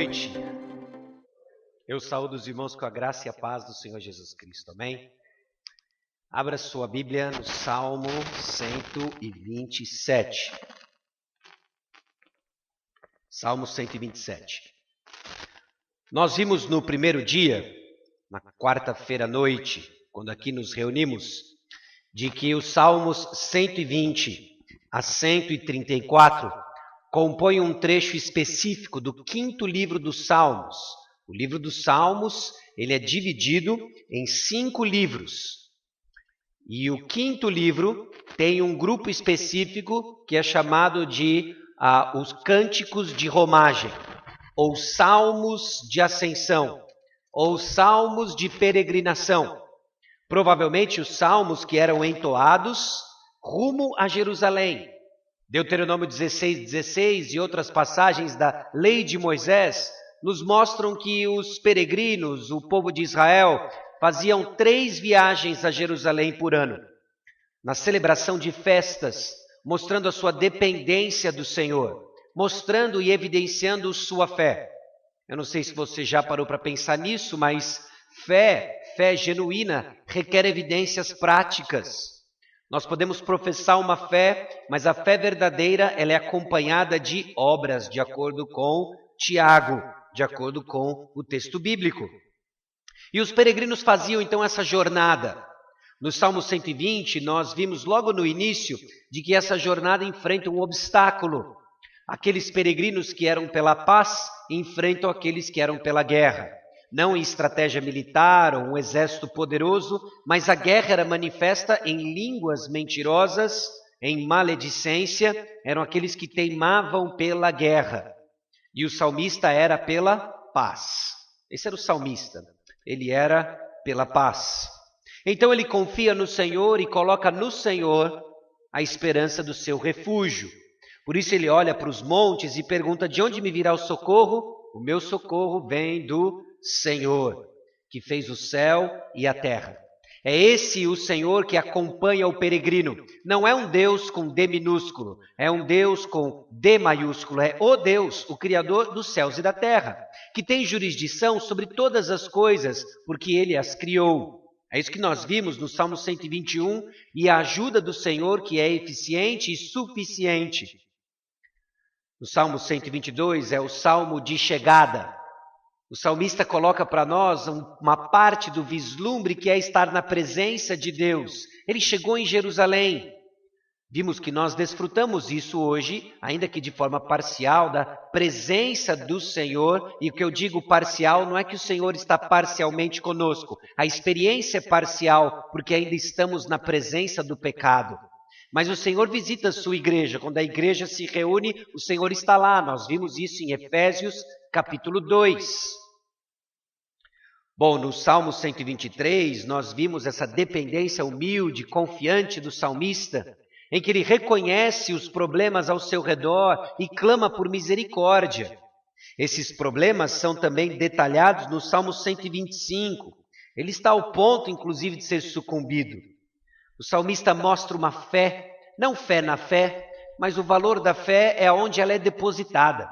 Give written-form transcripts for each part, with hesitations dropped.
noite. Eu saúdo os irmãos com a graça e a paz do Senhor Jesus Cristo. Amém? Abra sua Bíblia no Salmo 127. Salmo 127. Nós vimos no primeiro dia, na quarta-feira à noite, quando aqui nos reunimos, de que os Salmos 120 a 134 compõem um trecho específico do quinto livro dos Salmos. O livro dos Salmos, ele é dividido em 5 livros. E o quinto livro tem um grupo específico que é chamado de os Cânticos de Romagem, ou Salmos de Ascensão, ou Salmos de Peregrinação. Provavelmente os salmos que eram entoados rumo a Jerusalém. Deuteronômio 16:16 e outras passagens da lei de Moisés nos mostram que os peregrinos, o povo de Israel, faziam 3 viagens a Jerusalém por ano, na celebração de festas, mostrando a sua dependência do Senhor, mostrando e evidenciando sua fé. Eu não sei se você já parou para pensar nisso, mas fé genuína requer evidências práticas. Nós podemos professar uma fé, mas a fé verdadeira ela é acompanhada de obras, de acordo com Tiago, de acordo com o texto bíblico. E os peregrinos faziam então essa jornada. No Salmo 120, nós vimos logo no início de que essa jornada enfrenta um obstáculo. Aqueles peregrinos que eram pela paz enfrentam aqueles que eram pela guerra. Não em estratégia militar ou um exército poderoso, mas a guerra era manifesta em línguas mentirosas, em maledicência, eram aqueles que teimavam pela guerra. E o salmista era pela paz. Esse era o salmista, ele era pela paz. Então ele confia no Senhor e coloca no Senhor a esperança do seu refúgio. Por isso ele olha para os montes e pergunta: de onde me virá o socorro? O meu socorro vem do Senhor, que fez o céu e a terra. É esse o Senhor que acompanha o peregrino. Não é um Deus com D minúsculo, é um Deus com D maiúsculo. É o Deus, o Criador dos céus e da terra, que tem jurisdição sobre todas as coisas, porque Ele as criou. É isso que nós vimos no Salmo 121, e a ajuda do Senhor que é eficiente e suficiente. No Salmo 122 é o Salmo de chegada. O salmista coloca para nós uma parte do vislumbre que é estar na presença de Deus. Ele chegou em Jerusalém. Vimos que nós desfrutamos isso hoje, ainda que de forma parcial, da presença do Senhor. E o que eu digo parcial não é que o Senhor está parcialmente conosco. A experiência é parcial, porque ainda estamos na presença do pecado. Mas o Senhor visita a sua igreja. Quando a igreja se reúne, o Senhor está lá. Nós vimos isso em Efésios capítulo 2. Bom, no Salmo 123, nós vimos essa dependência humilde, confiante do salmista, em que ele reconhece os problemas ao seu redor e clama por misericórdia. Esses problemas são também detalhados no Salmo 125. Ele está ao ponto, inclusive, de ser sucumbido. O salmista mostra uma fé, não fé na fé, mas o valor da fé é onde ela é depositada.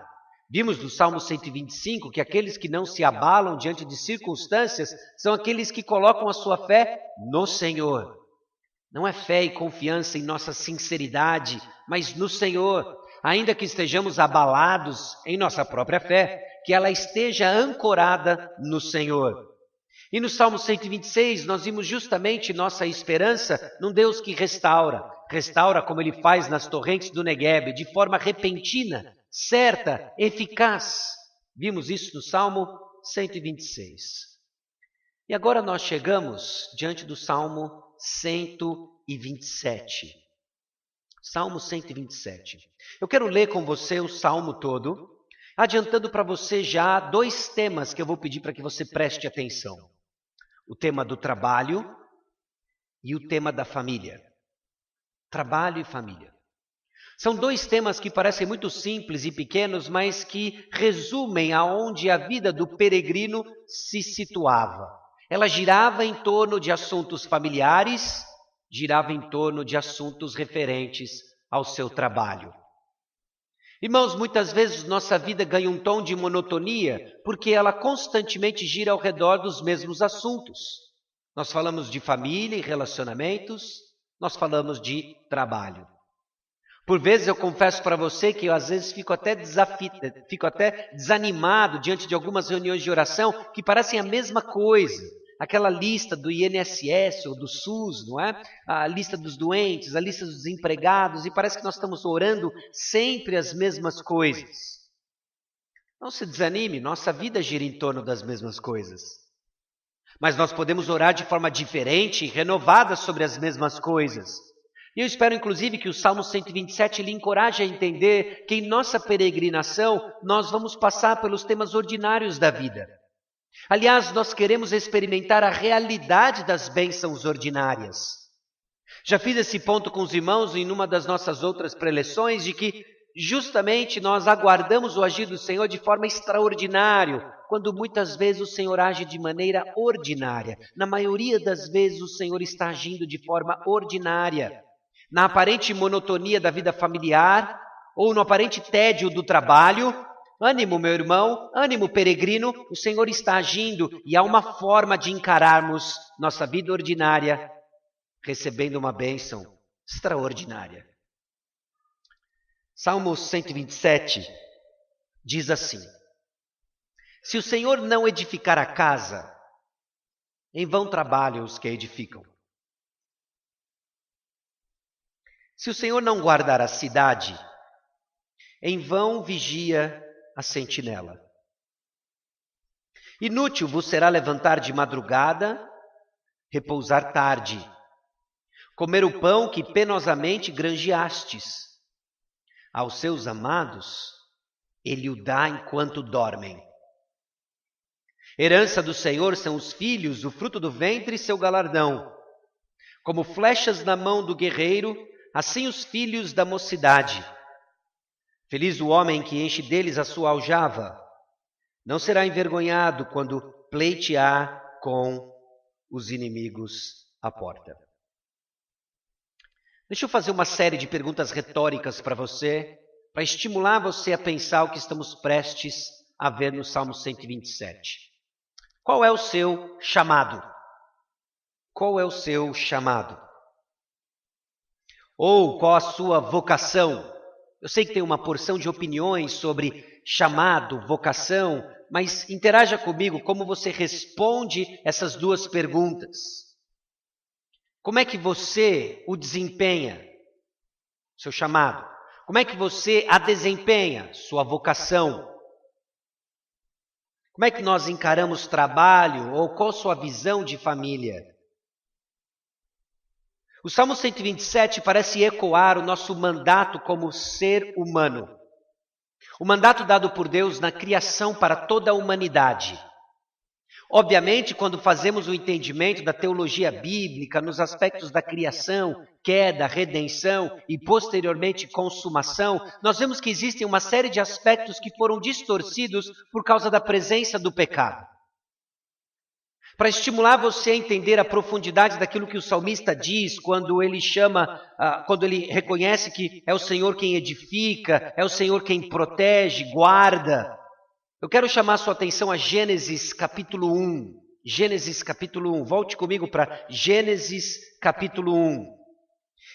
Vimos no Salmo 125 que aqueles que não se abalam diante de circunstâncias são aqueles que colocam a sua fé no Senhor. Não é fé e confiança em nossa sinceridade, mas no Senhor. Ainda que estejamos abalados em nossa própria fé, que ela esteja ancorada no Senhor. E no Salmo 126 nós vimos justamente nossa esperança num Deus que restaura. Restaura como Ele faz nas torrentes do Negueb, de forma repentina, certa, eficaz. Vimos isso no Salmo 126. E agora nós chegamos diante do Salmo 127. Salmo 127. Eu quero ler com você o Salmo todo, adiantando para você já 2 temas que eu vou pedir para que você preste atenção. O tema do trabalho e o tema da família. Trabalho e família. São 2 temas que parecem muito simples e pequenos, mas que resumem aonde a vida do peregrino se situava. Ela girava em torno de assuntos familiares, girava em torno de assuntos referentes ao seu trabalho. Irmãos, muitas vezes nossa vida ganha um tom de monotonia porque ela constantemente gira ao redor dos mesmos assuntos. Nós falamos de família e relacionamentos, nós falamos de trabalho. Por vezes eu confesso para você que eu às vezes fico até desanimado diante de algumas reuniões de oração que parecem a mesma coisa. Aquela lista do INSS ou do SUS, não é? A lista dos doentes, a lista dos desempregados, e parece que nós estamos orando sempre as mesmas coisas. Não se desanime, nossa vida gira em torno das mesmas coisas. Mas nós podemos orar de forma diferente e renovada sobre as mesmas coisas. E eu espero, inclusive, que o Salmo 127 lhe encoraje a entender que em nossa peregrinação nós vamos passar pelos temas ordinários da vida. Aliás, nós queremos experimentar a realidade das bênçãos ordinárias. Já fiz esse ponto com os irmãos em uma das nossas outras preleções, de que justamente nós aguardamos o agir do Senhor de forma extraordinária, quando muitas vezes o Senhor age de maneira ordinária. Na maioria das vezes o Senhor está agindo de forma ordinária. Na aparente monotonia da vida familiar, ou no aparente tédio do trabalho, ânimo, meu irmão, ânimo, peregrino, o Senhor está agindo e há uma forma de encararmos nossa vida ordinária, recebendo uma bênção extraordinária. Salmo 127 diz assim: se o Senhor não edificar a casa, em vão trabalham os que a edificam. Se o Senhor não guardar a cidade, em vão vigia a sentinela. Inútil vos será levantar de madrugada, repousar tarde, comer o pão que penosamente granjeastes. Aos seus amados, ele o dá enquanto dormem. Herança do Senhor são os filhos, o fruto do ventre e seu galardão. Como flechas na mão do guerreiro, assim os filhos da mocidade. Feliz o homem que enche deles a sua aljava. Não será envergonhado quando pleitear com os inimigos à porta. Deixa eu fazer uma série de perguntas retóricas para você, para estimular você a pensar o que estamos prestes a ver no Salmo 127. Qual é o seu chamado? Qual é o seu chamado? Ou qual a sua vocação? Eu sei que tem uma porção de opiniões sobre chamado, vocação, mas interaja comigo como você responde essas duas perguntas. Como é que você o desempenha, seu chamado? Como é que você a desempenha, sua vocação? Como é que nós encaramos trabalho ou qual a sua visão de família? O Salmo 127 parece ecoar o nosso mandato como ser humano. O mandato dado por Deus na criação para toda a humanidade. Obviamente, quando fazemos o entendimento da teologia bíblica nos aspectos da criação, queda, redenção e posteriormente consumação, nós vemos que existem uma série de aspectos que foram distorcidos por causa da presença do pecado. Para estimular você a entender a profundidade daquilo que o salmista diz quando ele quando ele reconhece que é o Senhor quem edifica, é o Senhor quem protege, guarda. Eu quero chamar a sua atenção a Gênesis capítulo 1. Gênesis capítulo 1. Volte comigo para Gênesis capítulo 1.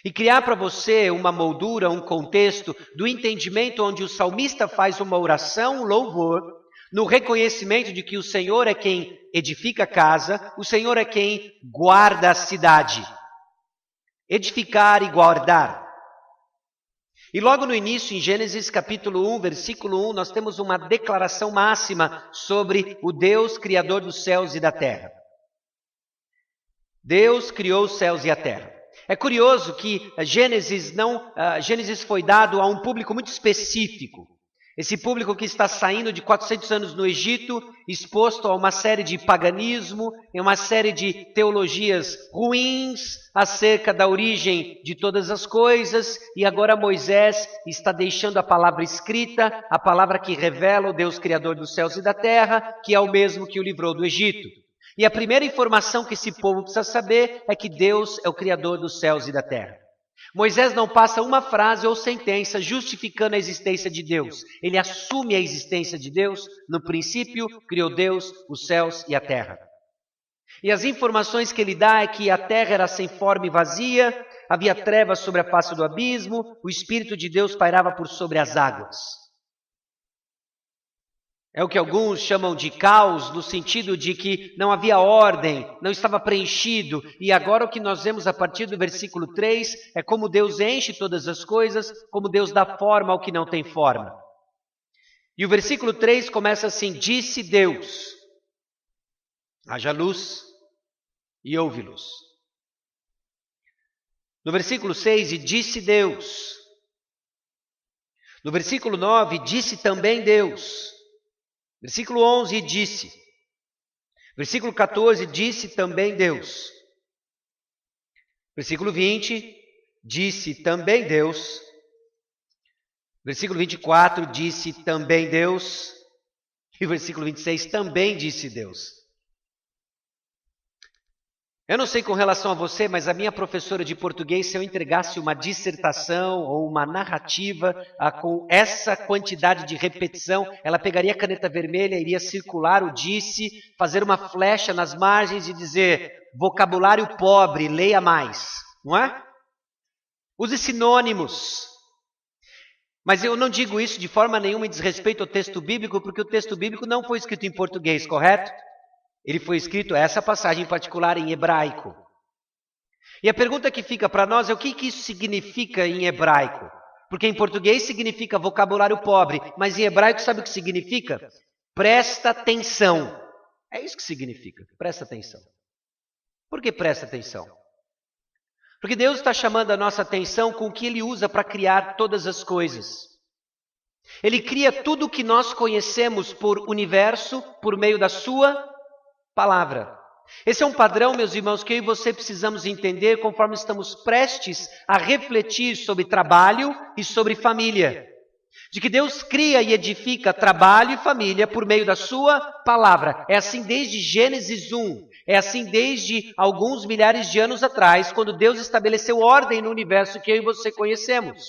E criar para você uma moldura, um contexto do entendimento onde o salmista faz uma oração, um louvor, no reconhecimento de que o Senhor é quem edifica a casa, o Senhor é quem guarda a cidade. Edificar e guardar. E logo no início, em Gênesis capítulo 1, versículo 1, nós temos uma declaração máxima sobre o Deus criador dos céus e da terra. Deus criou os céus e a terra. É curioso que Gênesis foi dado a um público muito específico. Esse público que está saindo de 400 anos no Egito, exposto a uma série de paganismo, e uma série de teologias ruins acerca da origem de todas as coisas, e agora Moisés está deixando a palavra escrita, a palavra que revela o Deus Criador dos céus e da terra, que é o mesmo que o livrou do Egito. E a primeira informação que esse povo precisa saber é que Deus é o Criador dos céus e da terra. Moisés não passa uma frase ou sentença justificando a existência de Deus. Ele assume a existência de Deus. No princípio, criou Deus os céus e a terra. E as informações que ele dá é que a terra era sem forma e vazia, havia trevas sobre a face do abismo, o Espírito de Deus pairava por sobre as águas. É o que alguns chamam de caos, no sentido de que não havia ordem, não estava preenchido. E agora o que nós vemos a partir do versículo 3 é como Deus enche todas as coisas, como Deus dá forma ao que não tem forma. E o versículo 3 começa assim: disse Deus, haja luz e houve luz. No versículo 6, e disse Deus. No versículo 9, disse também Deus. Versículo 11, disse. Versículo 14, disse também Deus. Versículo 20, disse também Deus. Versículo 24, disse também Deus. E o versículo 26, também disse Deus. Eu não sei com relação a você, mas a minha professora de português, se eu entregasse uma dissertação ou uma narrativa com essa quantidade de repetição, ela pegaria a caneta vermelha, iria circular o disse, fazer uma flecha nas margens e dizer, vocabulário pobre, leia mais, não é? Use sinônimos. Mas eu não digo isso de forma nenhuma em desrespeito ao texto bíblico, porque o texto bíblico não foi escrito em português, correto? Ele foi escrito, essa passagem em particular, em hebraico. E a pergunta que fica para nós é o que isso significa em hebraico? Porque em português significa vocabulário pobre, mas em hebraico sabe o que significa? Presta atenção. É isso que significa, presta atenção. Por que presta atenção? Porque Deus está chamando a nossa atenção com o que Ele usa para criar todas as coisas. Ele cria tudo o que nós conhecemos por universo, por meio da sua palavra. Esse é um padrão, meus irmãos, que eu e você precisamos entender conforme estamos prestes a refletir sobre trabalho e sobre família. De que Deus cria e edifica trabalho e família por meio da sua palavra. É assim desde Gênesis 1. É assim desde alguns milhares de anos atrás, quando Deus estabeleceu ordem no universo que eu e você conhecemos.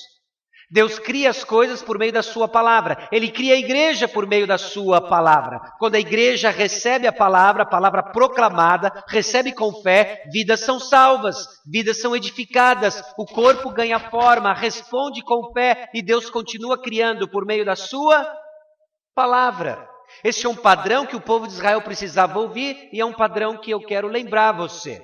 Deus cria as coisas por meio da sua palavra. Ele cria a igreja por meio da sua palavra. Quando a igreja recebe a palavra proclamada, recebe com fé, vidas são salvas, vidas são edificadas, o corpo ganha forma, responde com fé e Deus continua criando por meio da sua palavra. Este é um padrão que o povo de Israel precisava ouvir e é um padrão que eu quero lembrar a você.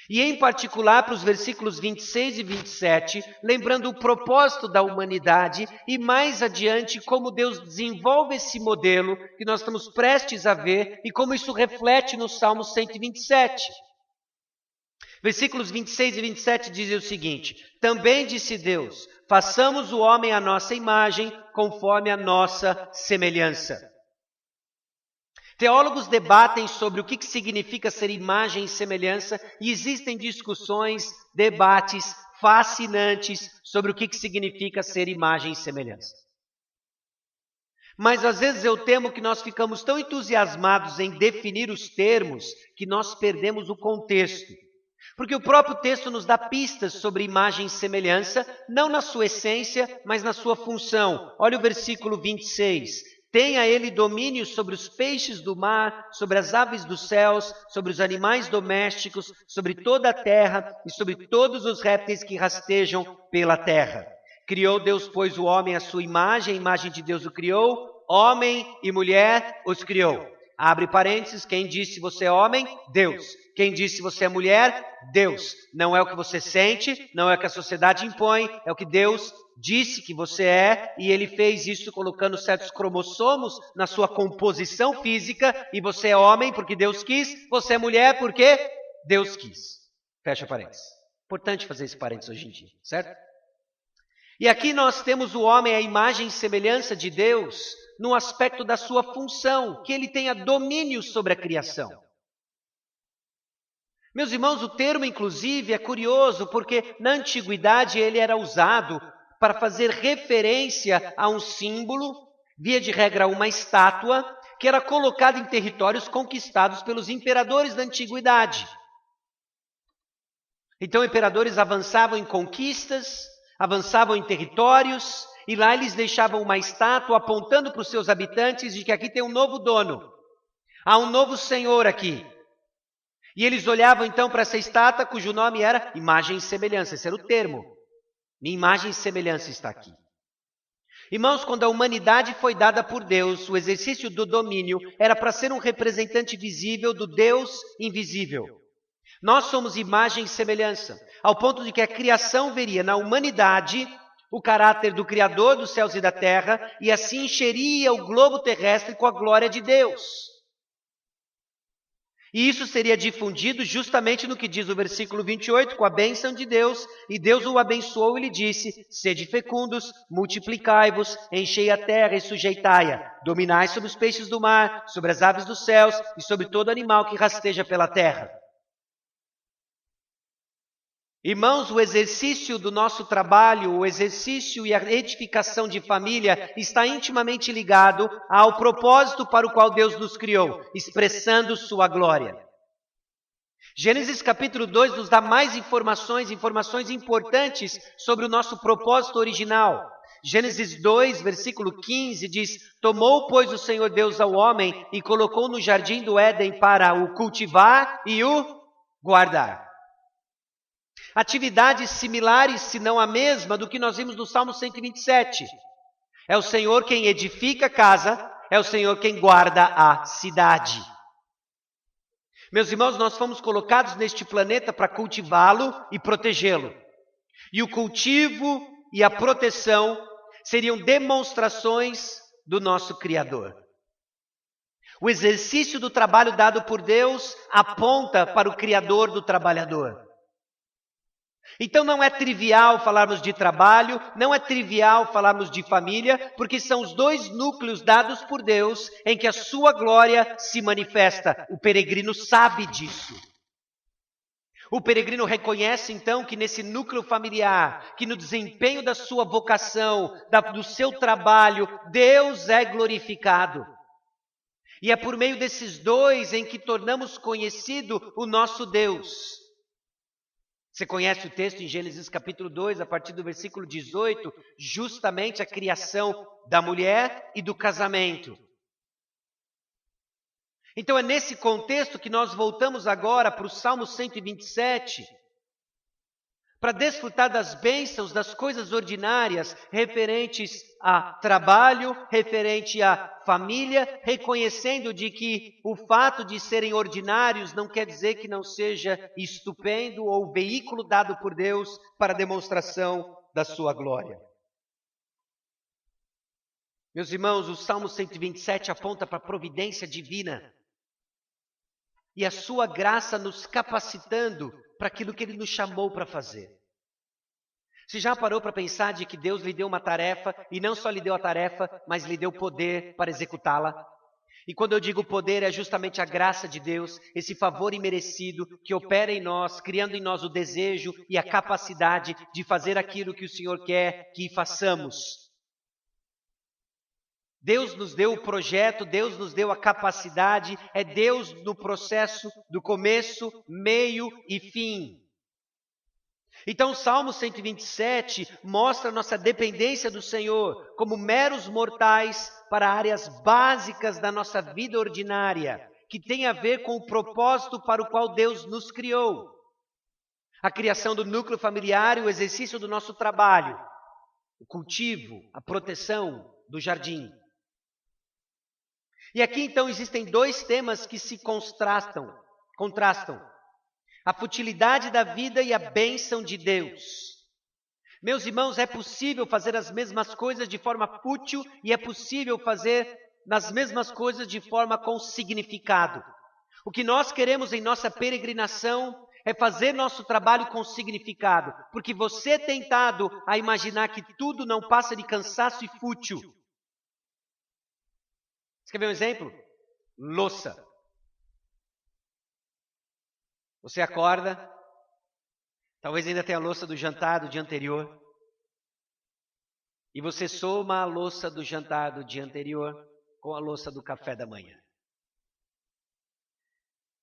E em particular para os versículos 26 e 27, lembrando o propósito da humanidade e mais adiante como Deus desenvolve esse modelo que nós estamos prestes a ver e como isso reflete no Salmo 127. Versículos 26 e 27 dizem o seguinte: também disse Deus, façamos o homem à nossa imagem, conforme a nossa semelhança. Teólogos debatem sobre o que significa ser imagem e semelhança e existem discussões, debates fascinantes sobre o que significa ser imagem e semelhança. Mas às vezes eu temo que nós ficamos tão entusiasmados em definir os termos que nós perdemos o contexto. Porque o próprio texto nos dá pistas sobre imagem e semelhança, não na sua essência, mas na sua função. Olha o versículo 26. Tenha ele domínio sobre os peixes do mar, sobre as aves dos céus, sobre os animais domésticos, sobre toda a terra e sobre todos os répteis que rastejam pela terra. Criou Deus, pois, o homem à sua imagem, a imagem de Deus o criou, homem e mulher os criou. Abre parênteses, quem disse você é homem? Deus. Quem disse você é mulher? Deus. Não é o que você sente, não é o que a sociedade impõe, é o que Deus disse que você é, e Ele fez isso colocando certos cromossomos na sua composição física, e você é homem porque Deus quis, você é mulher porque Deus quis. Fecha parênteses. Importante fazer esse parênteses hoje em dia, certo? E aqui nós temos o homem, a imagem e semelhança de Deus, no aspecto da sua função, que ele tenha domínio sobre a criação. Meus irmãos, o termo inclusive é curioso, porque na antiguidade ele era usado para fazer referência a um símbolo, via de regra uma estátua, que era colocada em territórios conquistados pelos imperadores da antiguidade. Então, imperadores avançavam em conquistas, avançavam em territórios, e lá eles deixavam uma estátua apontando para os seus habitantes de que aqui tem um novo dono, há um novo senhor aqui. E eles olhavam então para essa estátua cujo nome era imagem e semelhança, esse era o termo. Minha imagem e semelhança está aqui. Irmãos, quando a humanidade foi dada por Deus, o exercício do domínio era para ser um representante visível do Deus invisível. Nós somos imagem e semelhança, ao ponto de que a criação veria na humanidade o caráter do Criador dos céus e da terra, e assim encheria o globo terrestre com a glória de Deus. E isso seria difundido justamente no que diz o versículo 28, com a bênção de Deus. E Deus o abençoou e lhe disse: sede fecundos, multiplicai-vos, enchei a terra e sujeitai-a. Dominai sobre os peixes do mar, sobre as aves dos céus e sobre todo animal que rasteja pela terra. Irmãos, o exercício do nosso trabalho, o exercício e a edificação de família está intimamente ligado ao propósito para o qual Deus nos criou, expressando sua glória. Gênesis capítulo 2 nos dá mais informações importantes sobre o nosso propósito original. Gênesis 2, versículo 15 diz: tomou, pois, o Senhor Deus ao homem e colocou no jardim do Éden para o cultivar e o guardar. Atividades similares, se não a mesma, do que nós vimos no Salmo 127. É o Senhor quem edifica a casa, é o Senhor quem guarda a cidade. Meus irmãos, nós fomos colocados neste planeta para cultivá-lo e protegê-lo. E o cultivo e a proteção seriam demonstrações do nosso Criador. O exercício do trabalho dado por Deus aponta para o Criador do trabalhador. Então não é trivial falarmos de trabalho, não é trivial falarmos de família, porque são os dois núcleos dados por Deus em que a sua glória se manifesta. O peregrino sabe disso. O peregrino reconhece então que nesse núcleo familiar, que no desempenho da sua vocação, do seu trabalho, Deus é glorificado. E é por meio desses dois em que tornamos conhecido o nosso Deus. Você conhece o texto em Gênesis capítulo 2, a partir do versículo 18, justamente a criação da mulher e do casamento. Então é nesse contexto que nós voltamos agora para o Salmo 127, para desfrutar das bênçãos, das coisas ordinárias, referentes a trabalho, referente à família, reconhecendo de que o fato de serem ordinários não quer dizer que não seja estupendo ou veículo dado por Deus para a demonstração da sua glória. Meus irmãos, o Salmo 127 aponta para a providência divina e a sua graça nos capacitando para aquilo que Ele nos chamou para fazer. Você já parou para pensar de que Deus lhe deu uma tarefa, e não só lhe deu a tarefa, mas lhe deu poder para executá-la? E quando eu digo poder, é justamente a graça de Deus, esse favor imerecido que opera em nós, criando em nós o desejo e a capacidade de fazer aquilo que o Senhor quer que façamos. Deus nos deu o projeto, Deus nos deu a capacidade, é Deus no processo do começo, meio e fim. Então o Salmo 127 mostra a nossa dependência do Senhor como meros mortais para áreas básicas da nossa vida ordinária, que tem a ver com o propósito para o qual Deus nos criou. A criação do núcleo familiar e o exercício do nosso trabalho, o cultivo, a proteção do jardim. E aqui então existem dois temas que se contrastam. A futilidade da vida e a bênção de Deus. Meus irmãos, é possível fazer as mesmas coisas de forma fútil e é possível fazer as mesmas coisas de forma com significado. O que nós queremos em nossa peregrinação é fazer nosso trabalho com significado, porque você tem tentado a imaginar que tudo não passa de cansaço e fútil. Você quer ver um exemplo? Louça. Você acorda, talvez ainda tenha a louça do jantar do dia anterior, e você soma a louça do jantar do dia anterior com a louça do café da manhã,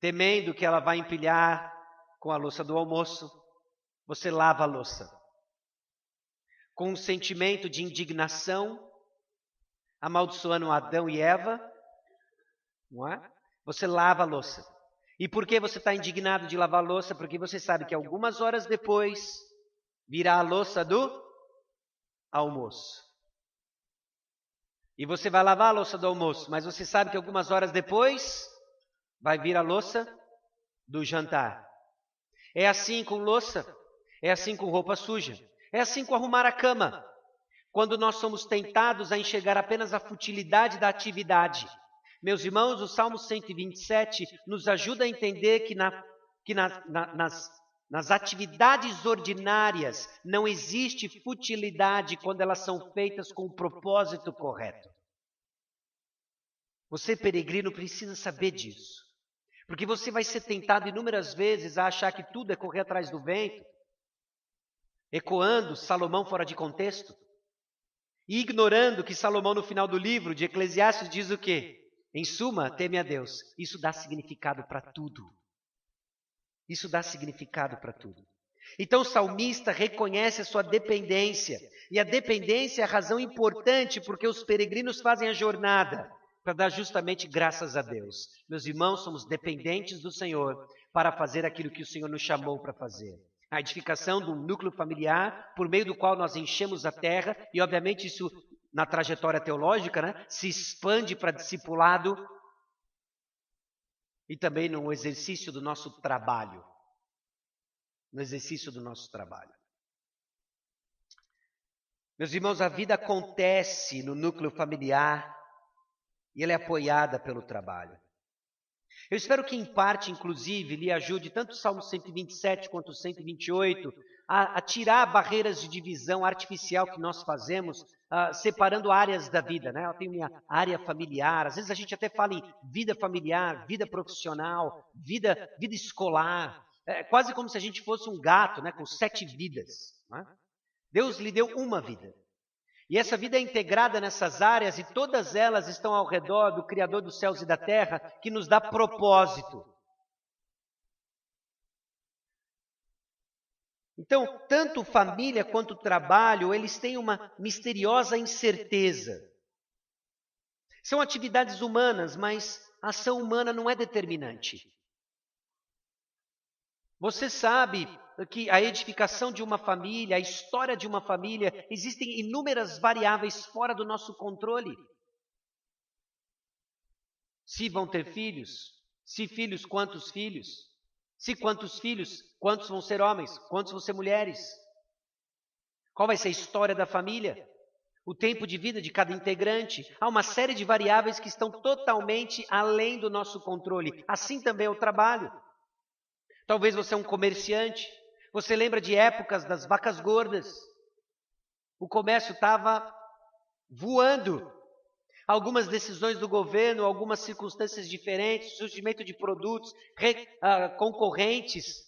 temendo que ela vai empilhar com a louça do almoço, você lava a louça. Com um sentimento de indignação, amaldiçoando Adão e Eva, não é? Você lava a louça. E por que você está indignado de lavar a louça? Porque você sabe que algumas horas depois virá a louça do almoço. E você vai lavar a louça do almoço, mas você sabe que algumas horas depois vai vir a louça do jantar. É assim com louça, é assim com roupa suja, é assim com arrumar a cama. Quando nós somos tentados a enxergar apenas a futilidade da atividade. Meus irmãos, o Salmo 127 nos ajuda a entender que nas atividades ordinárias não existe futilidade quando elas são feitas com o propósito correto. Você, peregrino, precisa saber disso. Porque você vai ser tentado inúmeras vezes a achar que tudo é correr atrás do vento, ecoando Salomão fora de contexto, e ignorando que Salomão, no final do livro de Eclesiastes, diz o quê? Em suma, teme a Deus. Isso dá significado para tudo. Isso dá significado para tudo. Então o salmista reconhece a sua dependência. E a dependência é a razão importante porque os peregrinos fazem a jornada para dar justamente graças a Deus. Meus irmãos, somos dependentes do Senhor para fazer aquilo que o Senhor nos chamou para fazer. A edificação de um núcleo familiar por meio do qual nós enchemos a terra e obviamente isso na trajetória teológica, né, se expande para discipulado e também no exercício do nosso trabalho. No exercício do nosso trabalho. Meus irmãos, a vida acontece no núcleo familiar e ela é apoiada pelo trabalho. Eu espero que em parte, inclusive, lhe ajude tanto o Salmo 127 quanto o 128 a tirar barreiras de divisão artificial que nós fazemos, separando áreas da vida, né? Eu tenho minha área familiar, às vezes a gente até fala em vida familiar, vida profissional, vida escolar, quase como se a gente fosse um gato, né? Com 7 vidas. Né? Deus lhe deu uma vida. E essa vida é integrada nessas áreas e todas elas estão ao redor do Criador dos céus e da terra que nos dá propósito. Então, tanto família quanto trabalho, eles têm uma misteriosa incerteza. São atividades humanas, mas a ação humana não é determinante. Você sabe que a edificação de uma família, a história de uma família, existem inúmeras variáveis fora do nosso controle. Se vão ter filhos, se filhos, quantos filhos? Se quantos filhos, quantos vão ser homens, quantos vão ser mulheres? Qual vai ser a história da família? O tempo de vida de cada integrante? Há uma série de variáveis que estão totalmente além do nosso controle. Assim também é o trabalho. Talvez você é um comerciante. Você lembra de épocas das vacas gordas? O comércio estava voando. Algumas decisões do governo, algumas circunstâncias diferentes, surgimento de produtos concorrentes,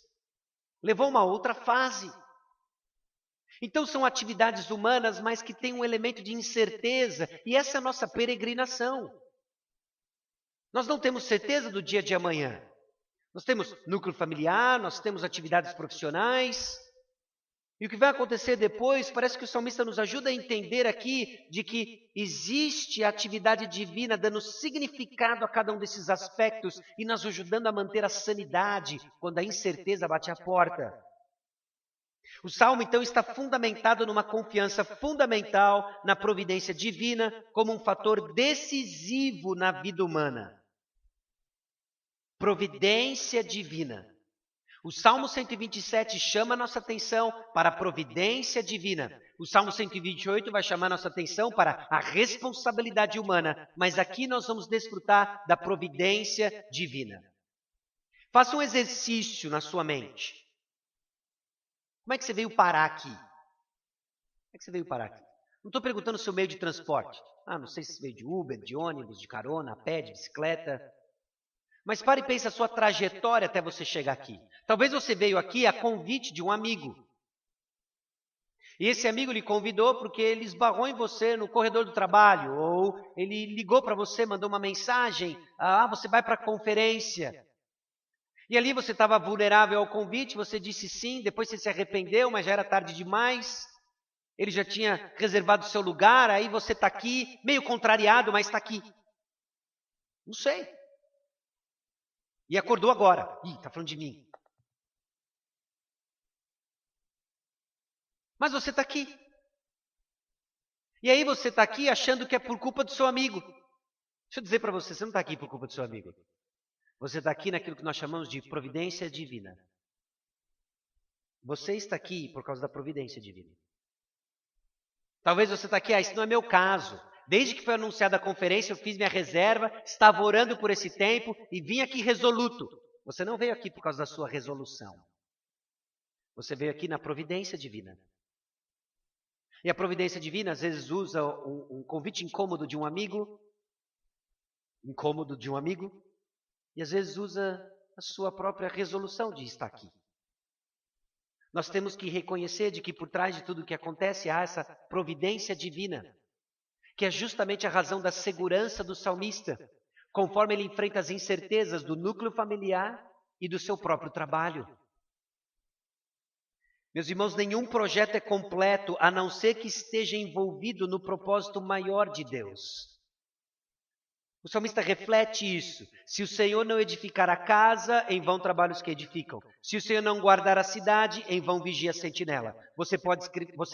levou a uma outra fase. Então são atividades humanas, mas que têm um elemento de incerteza, e essa é a nossa peregrinação. Nós não temos certeza do dia de amanhã. Nós temos núcleo familiar, nós temos atividades profissionais. E o que vai acontecer depois, parece que o salmista nos ajuda a entender aqui de que existe a atividade divina dando significado a cada um desses aspectos e nos ajudando a manter a sanidade quando a incerteza bate à porta. O salmo, então, está fundamentado numa confiança fundamental na providência divina como um fator decisivo na vida humana. Providência divina. O Salmo 127 chama a nossa atenção para a providência divina. O Salmo 128 vai chamar a nossa atenção para a responsabilidade humana. Mas aqui nós vamos desfrutar da providência divina. Faça um exercício na sua mente. Como é que você veio parar aqui? Como é que você veio parar aqui? Não estou perguntando o seu meio de transporte. Não sei se você veio de Uber, de ônibus, de carona, a pé, de bicicleta. Mas pare e pense a sua trajetória até você chegar aqui. Talvez você veio aqui a convite de um amigo. E esse amigo lhe convidou porque ele esbarrou em você no corredor do trabalho. Ou ele ligou para você, mandou uma mensagem. Você vai para a conferência. E ali você estava vulnerável ao convite, você disse sim, depois você se arrependeu, mas já era tarde demais. Ele já tinha reservado o seu lugar, aí você está aqui, meio contrariado, mas está aqui. Não sei. E acordou agora. Ih, está falando de mim. Mas você está aqui. E aí você está aqui achando que é por culpa do seu amigo. Deixa eu dizer para você, você não está aqui por culpa do seu amigo. Você está aqui naquilo que nós chamamos de providência divina. Você está aqui por causa da providência divina. Talvez você está aqui, isso não é meu caso. Desde que foi anunciada a conferência, eu fiz minha reserva, estava orando por esse tempo e vim aqui resoluto. Você não veio aqui por causa da sua resolução. Você veio aqui na providência divina. E a providência divina às vezes usa um convite incômodo de um amigo, e às vezes usa a sua própria resolução de estar aqui. Nós temos que reconhecer de que por trás de tudo o que acontece há essa providência divina, que é justamente a razão da segurança do salmista, conforme ele enfrenta as incertezas do núcleo familiar e do seu próprio trabalho. Meus irmãos, nenhum projeto é completo a não ser que esteja envolvido no propósito maior de Deus. O salmista reflete isso. Se o Senhor não edificar a casa, em vão trabalham os que edificam. Se o Senhor não guardar a cidade, em vão vigia a sentinela. Você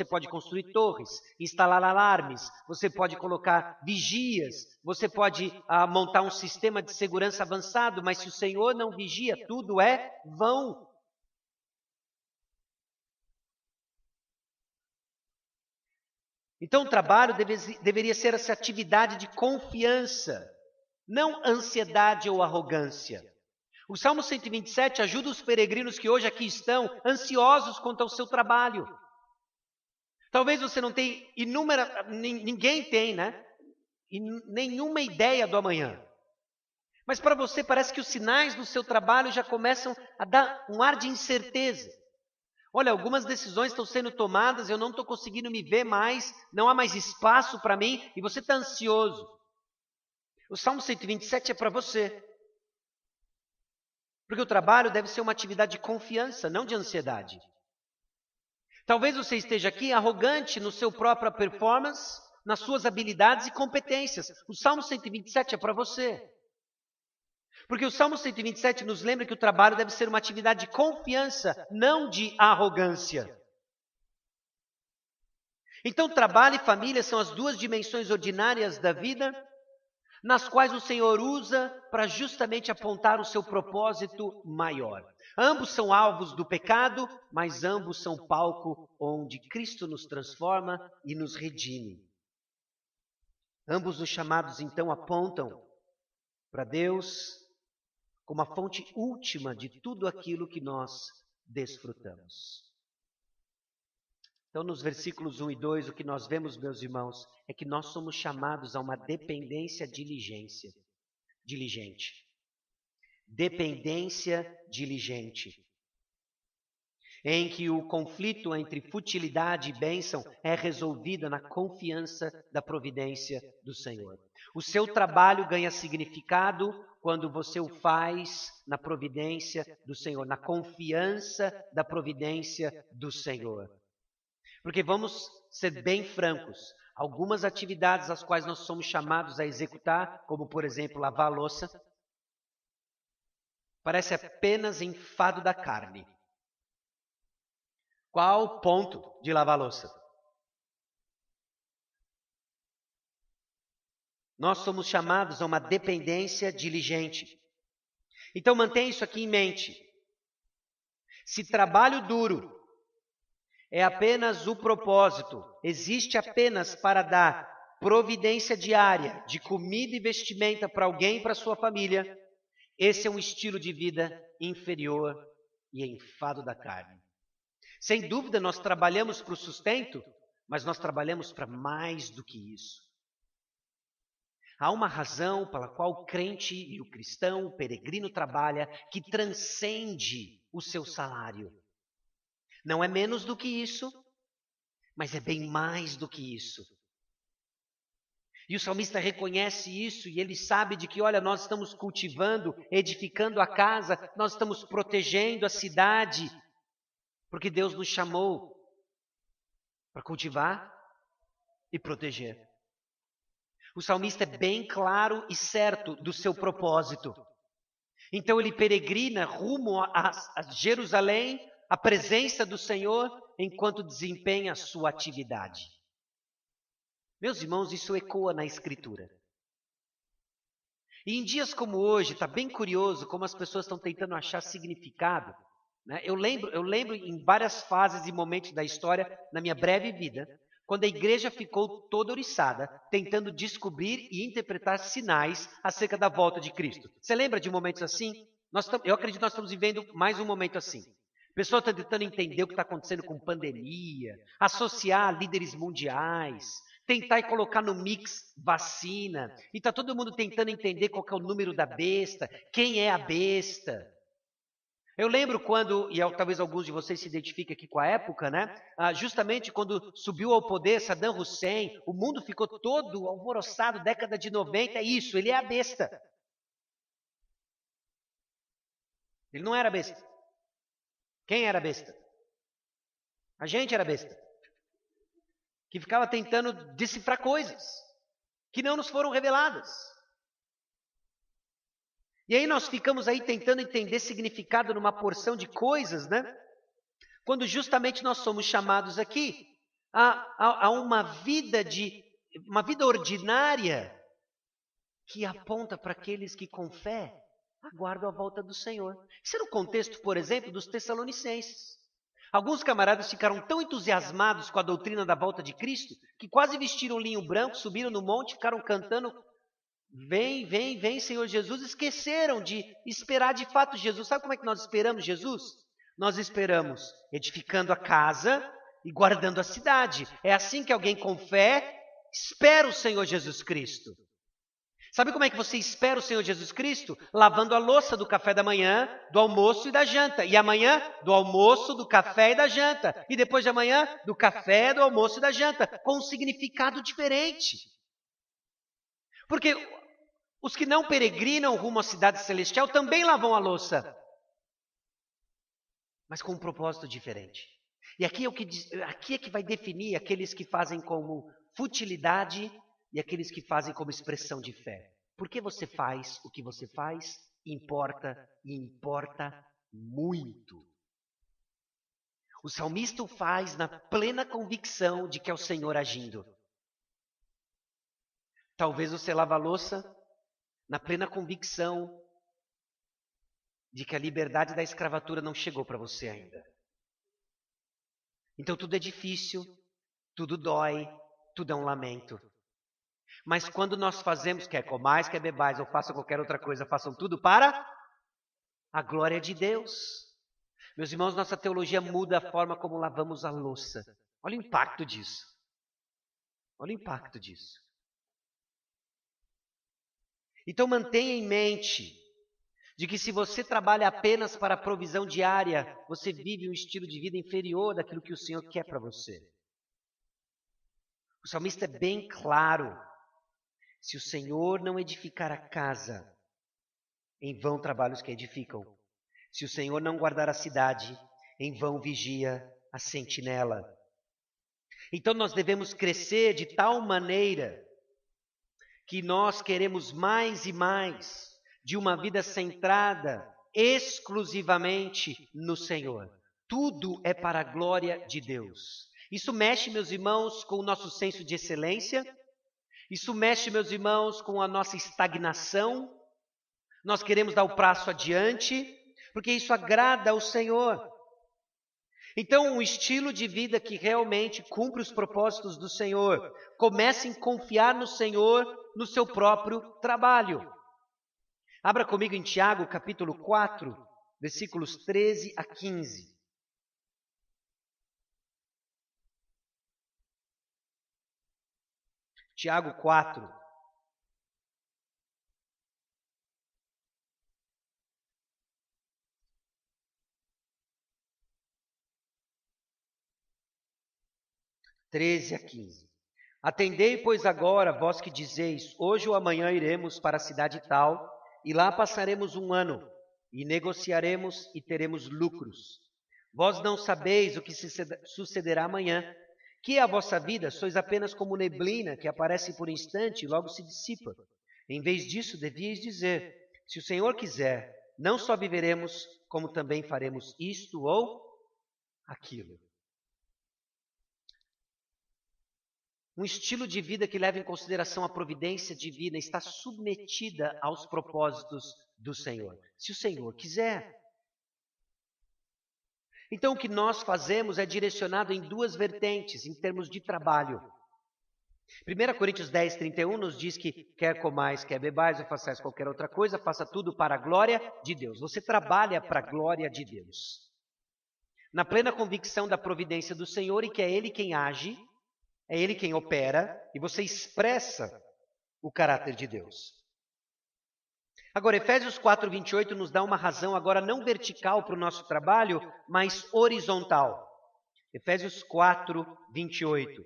pode construir torres, instalar alarmes, você pode colocar vigias, você pode montar um sistema de segurança avançado, mas se o Senhor não vigia, tudo é vão. Então o trabalho deveria ser essa atividade de confiança, não ansiedade ou arrogância. O Salmo 127 ajuda os peregrinos que hoje aqui estão ansiosos quanto ao seu trabalho. Talvez você não tenha ninguém tem, né? E nenhuma ideia do amanhã. Mas para você parece que os sinais do seu trabalho já começam a dar um ar de incerteza. Olha, algumas decisões estão sendo tomadas, eu não estou conseguindo me ver mais, não há mais espaço para mim e você está ansioso. O Salmo 127 é para você. Porque o trabalho deve ser uma atividade de confiança, não de ansiedade. Talvez você esteja aqui arrogante no seu própria performance, nas suas habilidades e competências. O Salmo 127 é para você. Porque o Salmo 127 nos lembra que o trabalho deve ser uma atividade de confiança, não de arrogância. Então, trabalho e família são as duas dimensões ordinárias da vida, nas quais o Senhor usa para justamente apontar o seu propósito maior. Ambos são alvos do pecado, mas ambos são palco onde Cristo nos transforma e nos redime. Ambos os chamados, então, apontam para Deus como a fonte última de tudo aquilo que nós desfrutamos. Então, nos versículos 1 e 2, o que nós vemos, meus irmãos, é que nós somos chamados a uma dependência diligente. Dependência diligente. Em que o conflito entre futilidade e bênção é resolvido na confiança da providência do Senhor. O seu trabalho ganha significado quando você o faz na providência do Senhor, na confiança da providência do Senhor. Porque vamos ser bem francos, algumas atividades às quais nós somos chamados a executar, como por exemplo lavar a louça, parece apenas enfado da carne. Qual o ponto de lavar a louça? Nós somos chamados a uma dependência diligente. Então mantenha isso aqui em mente. Se trabalho duro é apenas o propósito, existe apenas para dar providência diária de comida e vestimenta para alguém e para sua família, esse é um estilo de vida inferior e enfado da carne. Sem dúvida, nós trabalhamos para o sustento, mas nós trabalhamos para mais do que isso. Há uma razão pela qual o crente e o cristão, o peregrino trabalha, que transcende o seu salário. Não é menos do que isso, mas é bem mais do que isso. E o salmista reconhece isso e ele sabe de que, olha, nós estamos cultivando, edificando a casa, nós estamos protegendo a cidade, porque Deus nos chamou para cultivar e proteger. O salmista é bem claro e certo do seu propósito. Então ele peregrina rumo a Jerusalém, a presença do Senhor, enquanto desempenha a sua atividade. Meus irmãos, isso ecoa na Escritura. E em dias como hoje, está bem curioso como as pessoas estão tentando achar significado. Né? Eu lembro em várias fases e momentos da história, na minha breve vida, quando a igreja ficou toda oriçada, tentando descobrir e interpretar sinais acerca da volta de Cristo. Você lembra de momentos assim? Eu acredito que nós estamos vivendo mais um momento assim. Pessoas estão tentando entender o que está acontecendo com pandemia, associar líderes mundiais, tentar e colocar no mix vacina. E está todo mundo tentando entender qual que é o número da besta, quem é a besta. Eu lembro quando, e talvez alguns de vocês se identifiquem aqui com a época, né? Justamente quando subiu ao poder Saddam Hussein, o mundo ficou todo alvoroçado, década de 90, é isso, ele é a besta. Ele não era besta. Quem era besta? A gente era besta. Que ficava tentando decifrar coisas que não nos foram reveladas. E aí nós ficamos aí tentando entender significado numa porção de coisas, né? Quando justamente nós somos chamados aqui a uma vida ordinária que aponta para aqueles que com fé aguardam a volta do Senhor. Isso é no contexto, por exemplo, dos Tessalonicenses. Alguns camaradas ficaram tão entusiasmados com a doutrina da volta de Cristo que quase vestiram linho branco, subiram no monte, ficaram cantando: vem, vem, vem, Senhor Jesus. Esqueceram de esperar de fato Jesus. Sabe como é que nós esperamos Jesus? Nós esperamos edificando a casa e guardando a cidade. É assim que alguém com fé espera o Senhor Jesus Cristo. Sabe como é que você espera o Senhor Jesus Cristo? Lavando a louça do café da manhã, do almoço e da janta. E amanhã, do almoço, do café e da janta. E depois de amanhã, do café, do almoço e da janta. Com um significado diferente. Porque os que não peregrinam rumo à cidade celestial também lavam a louça. Mas com um propósito diferente. E aqui é que vai definir aqueles que fazem como futilidade e aqueles que fazem como expressão de fé. Por que você faz o que você faz? Importa, e importa muito. O salmista o faz na plena convicção de que é o Senhor agindo. Talvez você lava a louça na plena convicção de que a liberdade da escravatura não chegou para você ainda. Então tudo é difícil, tudo dói, tudo é um lamento. Mas quando nós fazemos, quer comais, quer bebais, ou façam qualquer outra coisa, façam tudo para a glória de Deus. Meus irmãos, nossa teologia muda a forma como lavamos a louça. Olha o impacto disso. Olha o impacto disso. Então mantenha em mente de que se você trabalha apenas para a provisão diária, você vive um estilo de vida inferior daquilo que o Senhor quer para você. O salmista é bem claro. Se o Senhor não edificar a casa, em vão trabalham os que edificam. Se o Senhor não guardar a cidade, em vão vigia a sentinela. Então nós devemos crescer de tal maneira que nós queremos mais e mais de uma vida centrada exclusivamente no Senhor. Tudo é para a glória de Deus. Isso mexe, meus irmãos, com o nosso senso de excelência. Isso mexe, meus irmãos, com a nossa estagnação. Nós queremos dar o passo adiante, porque isso agrada ao Senhor. Então, um estilo de vida que realmente cumpre os propósitos do Senhor. Comece a confiar no Senhor, no seu próprio trabalho. Abra comigo em Tiago, capítulo 4, versículos 13 a 15. Tiago 4. (13 a 15). Atendei, pois, agora, vós que dizeis, hoje ou amanhã iremos para a cidade tal, e lá passaremos um ano, e negociaremos e teremos lucros. Vós não sabeis o que sucederá amanhã. Que é a vossa vida? Sois apenas como neblina que aparece por instante e logo se dissipa. Em vez disso, devíeis dizer, se o Senhor quiser, não só viveremos, como também faremos isto ou aquilo. Um estilo de vida que leva em consideração a providência divina está submetida aos propósitos do Senhor. Se o Senhor quiser. Então, o que nós fazemos é direcionado em duas vertentes, em termos de trabalho. 1 Coríntios 10, 31 nos diz que quer comais, quer bebais ou façais qualquer outra coisa, faça tudo para a glória de Deus. Você trabalha para a glória de Deus. Na plena convicção da providência do Senhor e que é Ele quem age, é Ele quem opera, e você expressa o caráter de Deus. Agora, Efésios 4, 28 nos dá uma razão agora não vertical para o nosso trabalho, mas horizontal. Efésios 4, 28.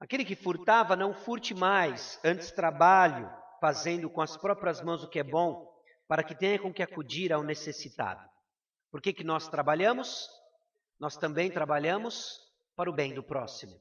Aquele que furtava, não furte mais, antes trabalho, fazendo com as próprias mãos o que é bom, para que tenha com que acudir ao necessitado. Por que nós trabalhamos? Nós também trabalhamos para o bem do próximo.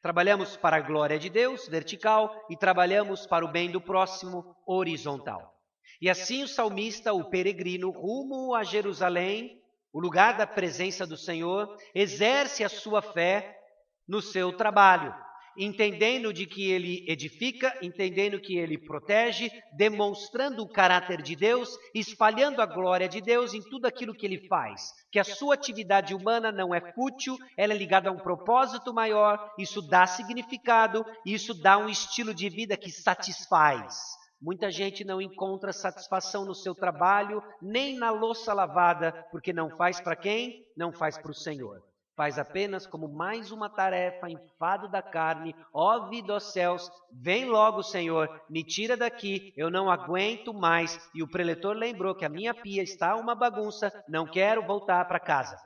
Trabalhamos para a glória de Deus, vertical, e trabalhamos para o bem do próximo, horizontal. E assim o salmista, o peregrino, rumo a Jerusalém, o lugar da presença do Senhor, exerce a sua fé no seu trabalho, entendendo de que ele edifica, entendendo que ele protege, demonstrando o caráter de Deus, espalhando a glória de Deus em tudo aquilo que ele faz. Que a sua atividade humana não é fútil, ela é ligada a um propósito maior, isso dá significado, isso dá um estilo de vida que satisfaz. Muita gente não encontra satisfação no seu trabalho, nem na louça lavada, porque não faz para quem? Não faz para o Senhor. Faz apenas como mais uma tarefa, enfado da carne, ó vida aos céus, vem logo, Senhor, me tira daqui, eu não aguento mais. E o preletor lembrou que a minha pia está uma bagunça, não quero voltar para casa.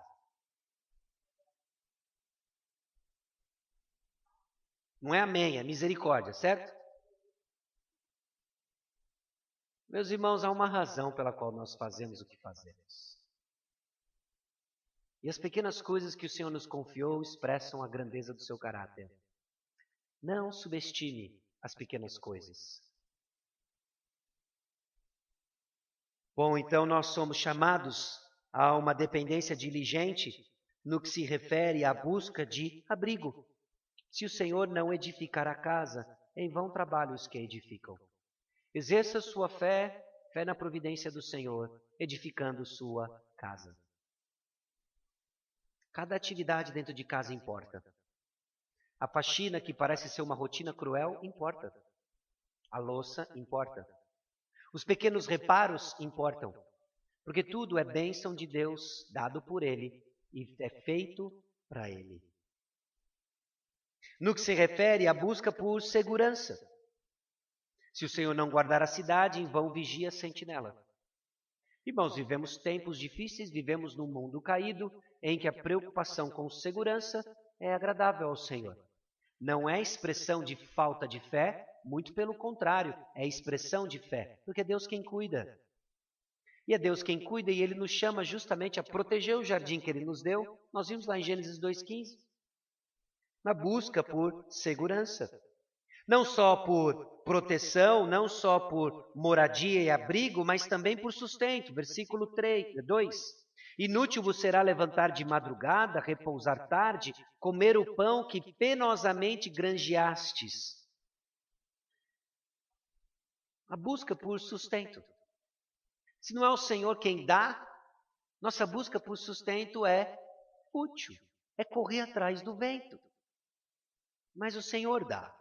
Não é amém, é misericórdia, certo? Meus irmãos, há uma razão pela qual nós fazemos o que fazemos. E as pequenas coisas que o Senhor nos confiou expressam a grandeza do seu caráter. Não subestime as pequenas coisas. Bom, então nós somos chamados a uma dependência diligente no que se refere à busca de abrigo. Se o Senhor não edificar a casa, em vão trabalham os que a edificam. Exerça sua fé na providência do Senhor, edificando sua casa. Cada atividade dentro de casa importa. A faxina, que parece ser uma rotina cruel, importa. A louça importa. Os pequenos reparos importam. Porque tudo é bênção de Deus, dado por Ele, e é feito para Ele. No que se refere à busca por segurança. Se o Senhor não guardar a cidade, em vão vigia a sentinela. Irmãos, vivemos tempos difíceis, vivemos num mundo caído, em que a preocupação com segurança é agradável ao Senhor. Não é expressão de falta de fé, muito pelo contrário, é expressão de fé, porque é Deus quem cuida. E é Deus quem cuida e Ele nos chama justamente a proteger o jardim que Ele nos deu. Nós vimos lá em Gênesis 2,15. Na busca por segurança. Não só por proteção, não só por moradia e abrigo, mas também por sustento. Versículo 2. Inútil vos será levantar de madrugada, repousar tarde, comer o pão que penosamente granjeastes. A busca por sustento. Se não é o Senhor quem dá, nossa busca por sustento é útil, é correr atrás do vento. Mas o Senhor dá.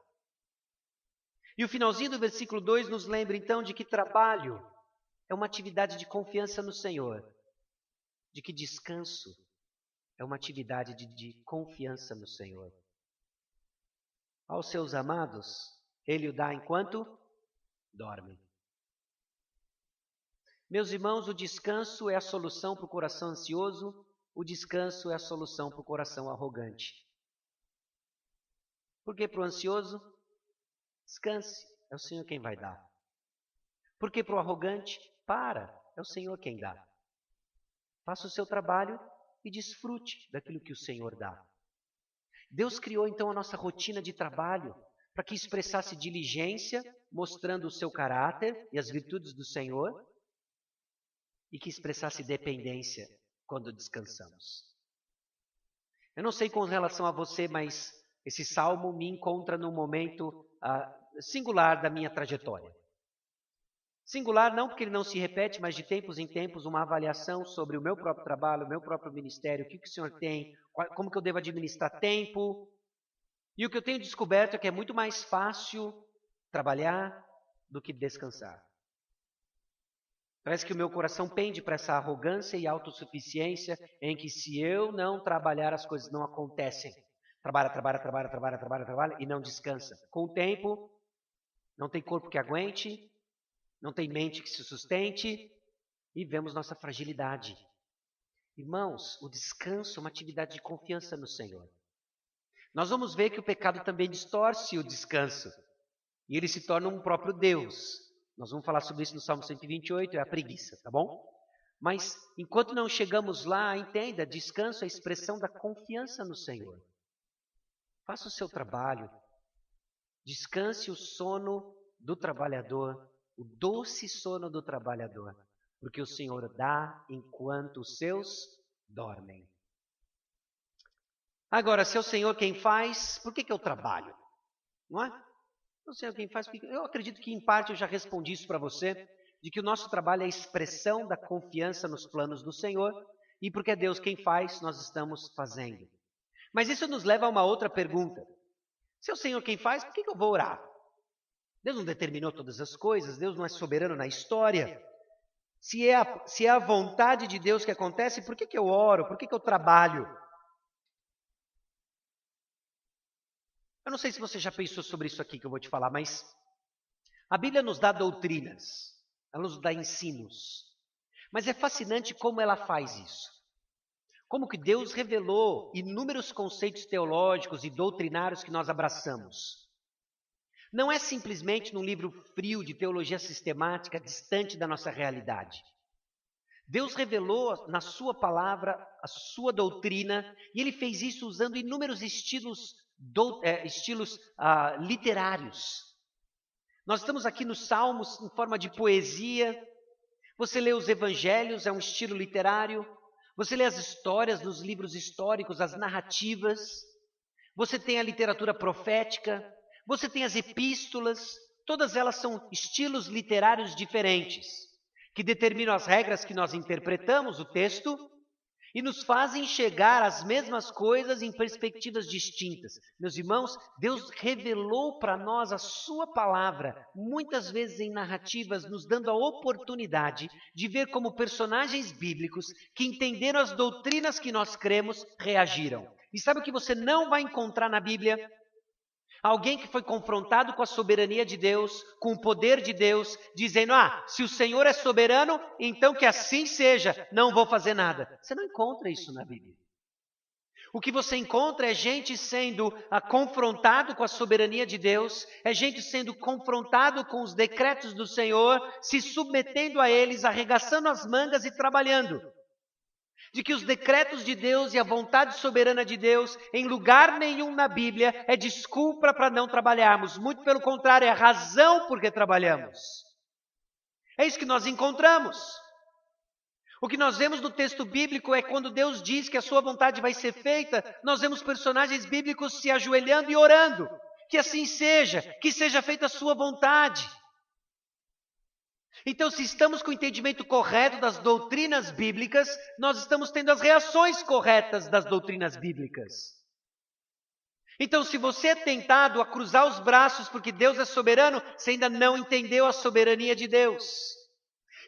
E o finalzinho do versículo 2 nos lembra então de que trabalho é uma atividade de confiança no Senhor, de que descanso é uma atividade de confiança no Senhor. Aos seus amados, Ele o dá enquanto dormem. Meus irmãos, o descanso é a solução para o coração ansioso o descanso é a solução para o coração arrogante. Por que para o ansioso? Descanse, é o Senhor quem vai dar. Por que para o arrogante? É o Senhor quem dá. Faça o seu trabalho e desfrute daquilo que o Senhor dá. Deus criou então a nossa rotina de trabalho para que expressasse diligência, mostrando o seu caráter e as virtudes do Senhor, e que expressasse dependência quando descansamos. Eu não sei com relação a você, mas esse salmo me encontra num momento singular da minha trajetória. Singular não porque ele não se repete, mas de tempos em tempos uma avaliação sobre o meu próprio trabalho, o meu próprio ministério, o que o Senhor tem, como que eu devo administrar tempo. E o que eu tenho descoberto é que é muito mais fácil trabalhar do que descansar. Parece que o meu coração pende para essa arrogância e autossuficiência em que se eu não trabalhar as coisas não acontecem. Trabalha e não descansa. Com o tempo, não tem corpo que aguente, não tem mente que se sustente e vemos nossa fragilidade. Irmãos, o descanso é uma atividade de confiança no Senhor. Nós vamos ver que o pecado também distorce o descanso e ele se torna um próprio Deus. Nós vamos falar sobre isso no Salmo 128, é a preguiça, tá bom? Mas enquanto não chegamos lá, entenda, descanso é a expressão da confiança no Senhor. Faça o seu trabalho, descanse o sono do trabalhador, o doce sono do trabalhador, porque o Senhor dá enquanto os seus dormem. Agora, se é o Senhor quem faz, por que eu trabalho? Não é? O Senhor quem faz, eu acredito que em parte eu já respondi isso para você, de que o nosso trabalho é a expressão da confiança nos planos do Senhor, e porque é Deus quem faz, nós estamos fazendo. Mas isso nos leva a uma outra pergunta. Se é o Senhor quem faz, por que eu vou orar? Deus não determinou todas as coisas, Deus não é soberano na história. Se é a vontade de Deus que acontece, por que eu oro? Por que eu trabalho? Eu não sei se você já pensou sobre isso aqui que eu vou te falar, mas a Bíblia nos dá doutrinas, ela nos dá ensinos. Mas é fascinante como ela faz isso. Como que Deus revelou inúmeros conceitos teológicos e doutrinários que nós abraçamos. Não é simplesmente num livro frio de teologia sistemática, distante da nossa realidade. Deus revelou na sua palavra a sua doutrina e ele fez isso usando inúmeros estilos literários. Nós estamos aqui nos Salmos em forma de poesia. Você lê os evangelhos, é um estilo literário. Você lê as histórias nos livros históricos, as narrativas. Você tem a literatura profética. Você tem as epístolas. Todas elas são estilos literários diferentes, que determinam as regras que nós interpretamos o texto e nos fazem chegar às mesmas coisas em perspectivas distintas. Meus irmãos, Deus revelou para nós a sua palavra, muitas vezes em narrativas, nos dando a oportunidade de ver como personagens bíblicos que entenderam as doutrinas que nós cremos, reagiram. E sabe o que você não vai encontrar na Bíblia? Alguém que foi confrontado com a soberania de Deus, com o poder de Deus, dizendo, se o Senhor é soberano, então que assim seja, não vou fazer nada. Você não encontra isso na Bíblia. O que você encontra é gente sendo confrontado com a soberania de Deus, é gente sendo confrontado com os decretos do Senhor, se submetendo a eles, arregaçando as mangas e trabalhando. De que os decretos de Deus e a vontade soberana de Deus, em lugar nenhum na Bíblia, é desculpa para não trabalharmos. Muito pelo contrário, é a razão por que trabalhamos. É isso que nós encontramos. O que nós vemos no texto bíblico é quando Deus diz que a sua vontade vai ser feita, nós vemos personagens bíblicos se ajoelhando e orando. Que assim seja, que seja feita a sua vontade. Então, se estamos com o entendimento correto das doutrinas bíblicas, nós estamos tendo as reações corretas das doutrinas bíblicas. Então, se você é tentado a cruzar os braços porque Deus é soberano, você ainda não entendeu a soberania de Deus.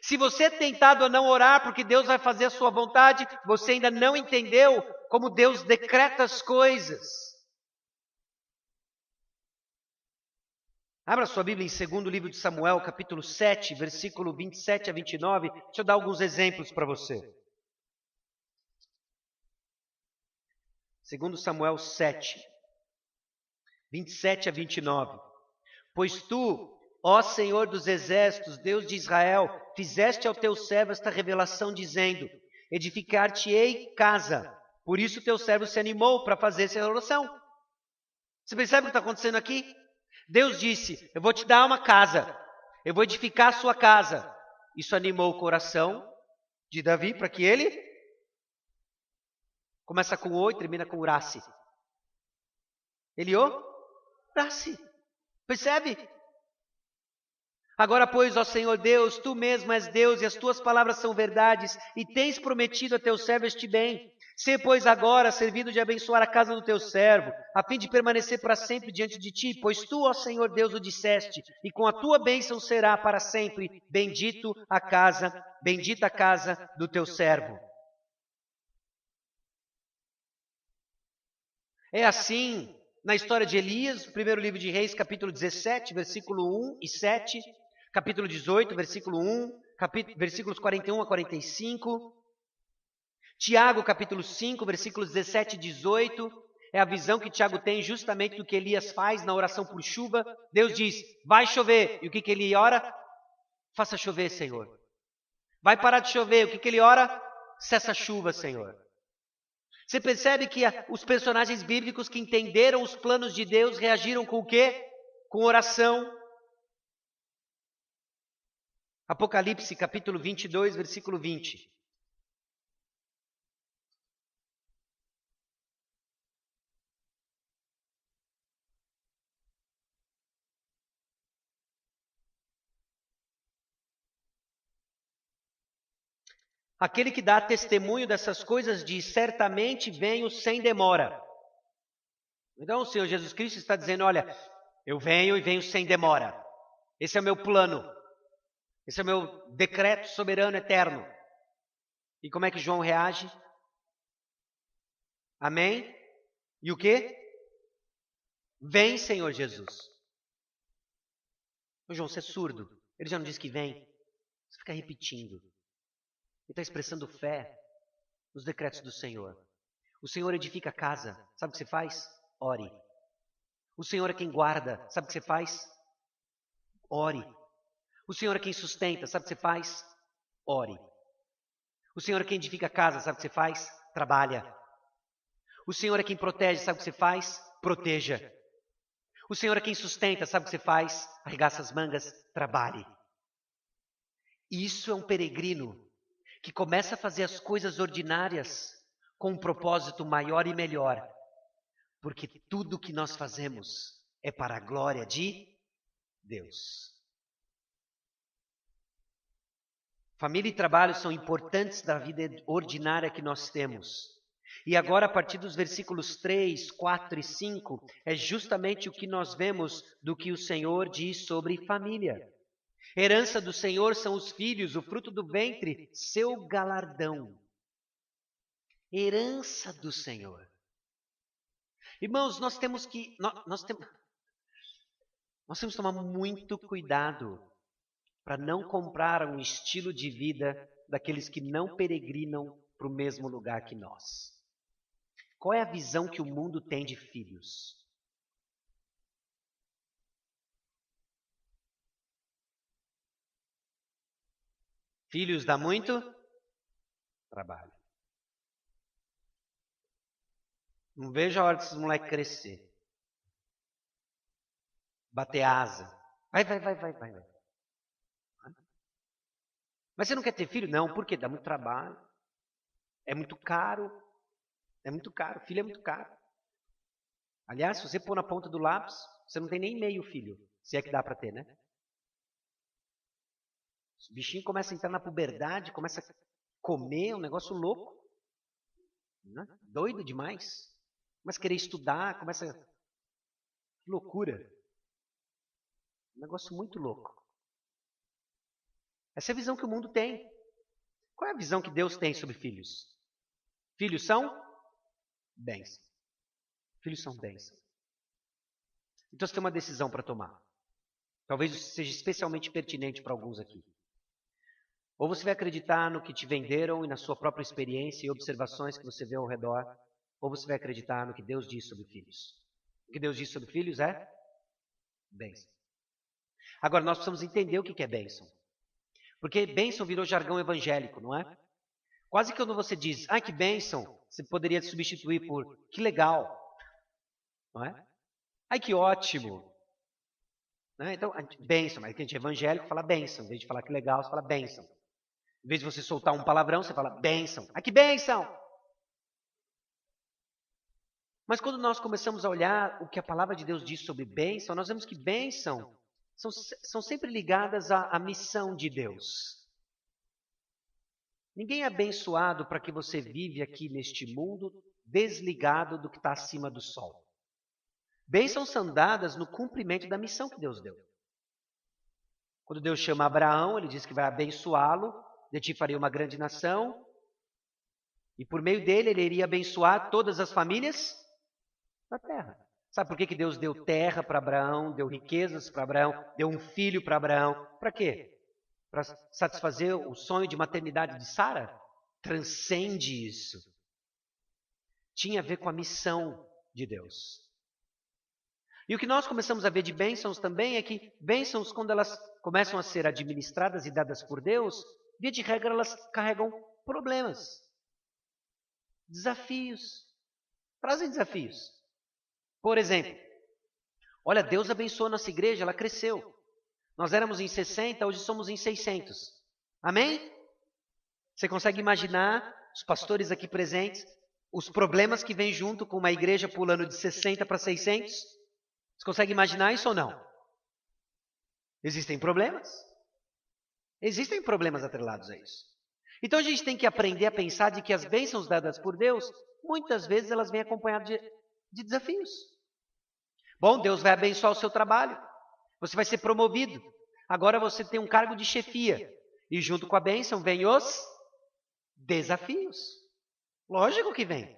Se você é tentado a não orar porque Deus vai fazer a sua vontade, você ainda não entendeu como Deus decreta as coisas. Abra sua Bíblia em 2º livro de Samuel, capítulo 7, versículo 27 a 29. Deixa eu dar alguns exemplos para você. 2 Samuel 7, 27 a 29. Pois tu, ó Senhor dos exércitos, Deus de Israel, fizeste ao teu servo esta revelação, dizendo: edificar-te-ei casa. Por isso teu servo se animou para fazer essa oração. Você percebe o que está acontecendo aqui? Deus disse: eu vou te dar uma casa, eu vou edificar a sua casa. Isso animou o coração de Davi para que ele começa com o e termina com urasse. Ele urasse. Percebe? Agora, pois, ó Senhor Deus, tu mesmo és Deus e as tuas palavras são verdades e tens prometido a teu servo este bem. Sê, pois, agora servido de abençoar a casa do teu servo, a fim de permanecer para sempre diante de ti, pois tu, ó Senhor Deus, o disseste, e com a tua bênção será para sempre bendita a casa do teu servo. É assim na história de Elias, primeiro livro de Reis, capítulo 17, versículo 1 e 7, capítulo 18, versículo 1, versículos 41 a 45, Tiago, capítulo 5, versículos 17 e 18, é a visão que Tiago tem justamente do que Elias faz na oração por chuva. Deus diz: vai chover. E o que ele ora? Faça chover, Senhor. Vai parar de chover. O que ele ora? Cessa a chuva, Senhor. Você percebe que os personagens bíblicos que entenderam os planos de Deus reagiram com o quê? Com oração. Apocalipse, capítulo 22, versículo 20. Aquele que dá testemunho dessas coisas diz: certamente venho sem demora. Então o Senhor Jesus Cristo está dizendo: olha, eu venho e venho sem demora. Esse é o meu plano. Esse é o meu decreto soberano eterno. E como é que João reage? Amém? E o quê? Vem, Senhor Jesus. Ô João, você é surdo. Ele já não disse que vem. Você fica repetindo. Ele está expressando fé nos decretos do Senhor. O Senhor edifica a casa. Sabe o que você faz? Ore. O Senhor é quem guarda. Sabe o que você faz? Ore. O Senhor é quem sustenta. Sabe o que você faz? Ore. O Senhor é quem edifica a casa. Sabe o que você faz? Trabalha. O Senhor é quem protege. Sabe o que você faz? Proteja. O Senhor é quem sustenta. Sabe o que você faz? Arregaça as mangas. Trabalhe. Isso é um peregrino que começa a fazer as coisas ordinárias com um propósito maior e melhor, porque tudo que nós fazemos é para a glória de Deus. Família e trabalho são importantes da vida ordinária que nós temos. E agora, a partir dos versículos 3, 4 e 5, é justamente o que nós vemos do que o Senhor diz sobre família. Herança do Senhor são os filhos, o fruto do ventre, seu galardão. Herança do Senhor. Irmãos, nós temos que tomar muito cuidado para não comprar um estilo de vida daqueles que não peregrinam para o mesmo lugar que nós. Qual é a visão que o mundo tem de filhos? Filhos dá muito trabalho. Não vejo a hora desses moleques crescer. Bater asa. Vai. Mas você não quer ter filho? Não, por quê? Dá muito trabalho. É muito caro. É muito caro. Filho é muito caro. Aliás, se você pôr na ponta do lápis, você não tem nem meio filho. Se é que dá para ter, né? O bichinho começa a entrar na puberdade, começa a comer, é um negócio louco. Né? Doido demais. Começa a querer estudar, começa... Que loucura. Um negócio muito louco. Essa é a visão que o mundo tem. Qual é a visão que Deus tem sobre filhos? Filhos são bens. Filhos são bens. Então você tem uma decisão para tomar. Talvez isso seja especialmente pertinente para alguns aqui. Ou você vai acreditar no que te venderam e na sua própria experiência e observações que você vê ao redor, ou você vai acreditar no que Deus diz sobre filhos? O que Deus diz sobre filhos é bênção. Agora, nós precisamos entender o que é bênção. Porque bênção virou jargão evangélico, não é? Quase que quando você diz, que bênção, você poderia substituir por que legal, não é? Ai, que ótimo. Né? Então, bênção, mas a gente é evangélico, fala bênção. Em vez de falar que legal, você fala bênção. Em vez de você soltar um palavrão, você fala bênção. Ai, que bênção! Mas quando nós começamos a olhar o que a palavra de Deus diz sobre bênção, nós vemos que bênção são sempre ligadas à missão de Deus. Ninguém é abençoado para que você vive aqui neste mundo desligado do que está acima do sol. Bênçãos são dadas no cumprimento da missão que Deus deu. Quando Deus chama Abraão, ele diz que vai abençoá-lo, de ti farei uma grande nação, e por meio dele ele iria abençoar todas as famílias da terra. Sabe por que Deus deu terra para Abraão, deu riquezas para Abraão, deu um filho para Abraão? Para quê? Para satisfazer o sonho de maternidade de Sara? Transcende isso. Tinha a ver com a missão de Deus. E o que nós começamos a ver de bênçãos também é que bênçãos, quando elas começam a ser administradas e dadas por Deus, via de regra elas carregam problemas, desafios, trazem desafios. Por exemplo, olha, Deus abençoou nossa igreja, ela cresceu. Nós éramos em 60, hoje somos em 600. Amém? Você consegue imaginar, os pastores aqui presentes, os problemas que vêm junto com uma igreja pulando de 60 para 600? Você consegue imaginar isso ou não? Existem problemas? Existem problemas atrelados a isso. Então a gente tem que aprender a pensar de que as bênçãos dadas por Deus, muitas vezes elas vêm acompanhadas de desafios. Bom, Deus vai abençoar o seu trabalho. Você vai ser promovido. Agora você tem um cargo de chefia. E junto com a bênção vem os desafios. Lógico que vem.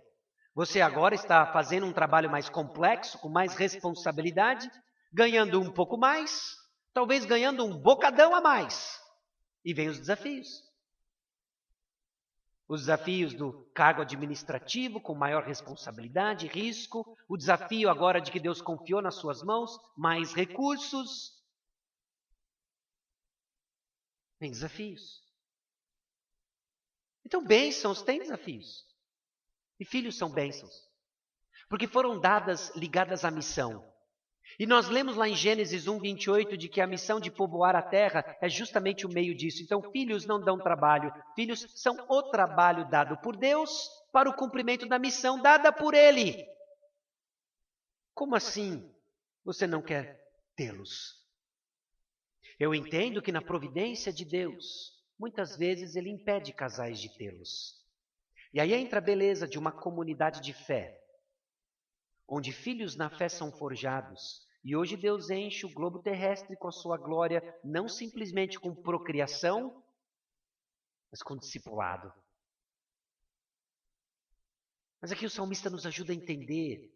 Você agora está fazendo um trabalho mais complexo, com mais responsabilidade, ganhando um pouco mais, talvez ganhando um bocadão a mais. E vem os desafios. Os desafios do cargo administrativo, com maior responsabilidade, risco. O desafio agora de que Deus confiou nas suas mãos, mais recursos. Vem desafios. Então, bênçãos têm desafios. E filhos são bênçãos. Porque foram dadas ligadas à missão. E nós lemos lá em Gênesis 1, 28, de que a missão de povoar a terra é justamente o meio disso. Então, filhos não dão trabalho. Filhos são o trabalho dado por Deus para o cumprimento da missão dada por Ele. Como assim você não quer tê-los? Eu entendo que na providência de Deus, muitas vezes Ele impede casais de tê-los. E aí entra a beleza de uma comunidade de fé, onde filhos na fé são forjados. E hoje Deus enche o globo terrestre com a sua glória, não simplesmente com procriação, mas com discipulado. Mas aqui o salmista nos ajuda a entender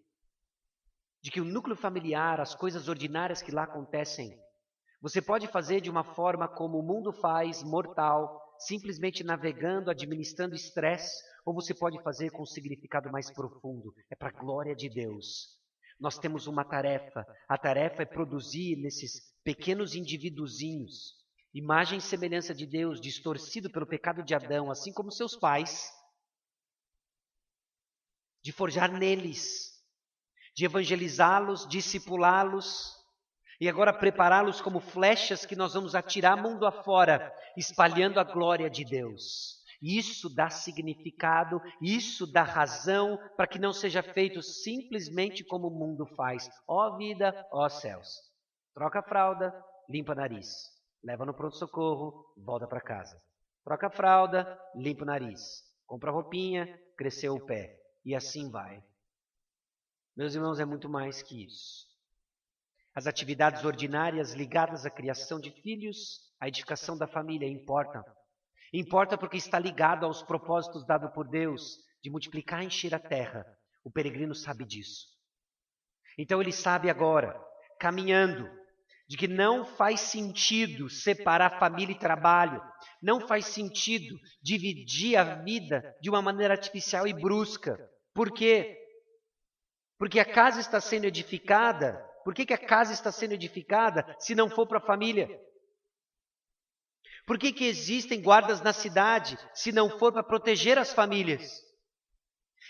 de que o núcleo familiar, as coisas ordinárias que lá acontecem, você pode fazer de uma forma como o mundo faz, mortal, simplesmente navegando, administrando estresse, ou você pode fazer com um significado mais profundo. É para a glória de Deus. Nós temos uma tarefa. A tarefa é produzir nesses pequenos indivíduozinhos, imagem e semelhança de Deus, distorcido pelo pecado de Adão, assim como seus pais, de forjar neles, de evangelizá-los, discipulá-los, e agora prepará-los como flechas que nós vamos atirar mundo afora, espalhando a glória de Deus. Isso dá significado, isso dá razão para que não seja feito simplesmente como o mundo faz. Ó vida, ó céus. Troca a fralda, limpa o nariz. Leva no pronto-socorro, volta para casa. Troca a fralda, limpa o nariz. Compra a roupinha, cresceu o pé. E assim vai. Meus irmãos, é muito mais que isso. As atividades ordinárias ligadas à criação de filhos, à edificação da família importam. Importa porque está ligado aos propósitos dados por Deus de multiplicar e encher a terra. O peregrino sabe disso. Então ele sabe agora, caminhando, de que não faz sentido separar família e trabalho. Não faz sentido dividir a vida de uma maneira artificial e brusca. Por quê? Porque a casa está sendo edificada. Por que a casa está sendo edificada se não for para a família? Por que existem guardas na cidade se não for para proteger as famílias?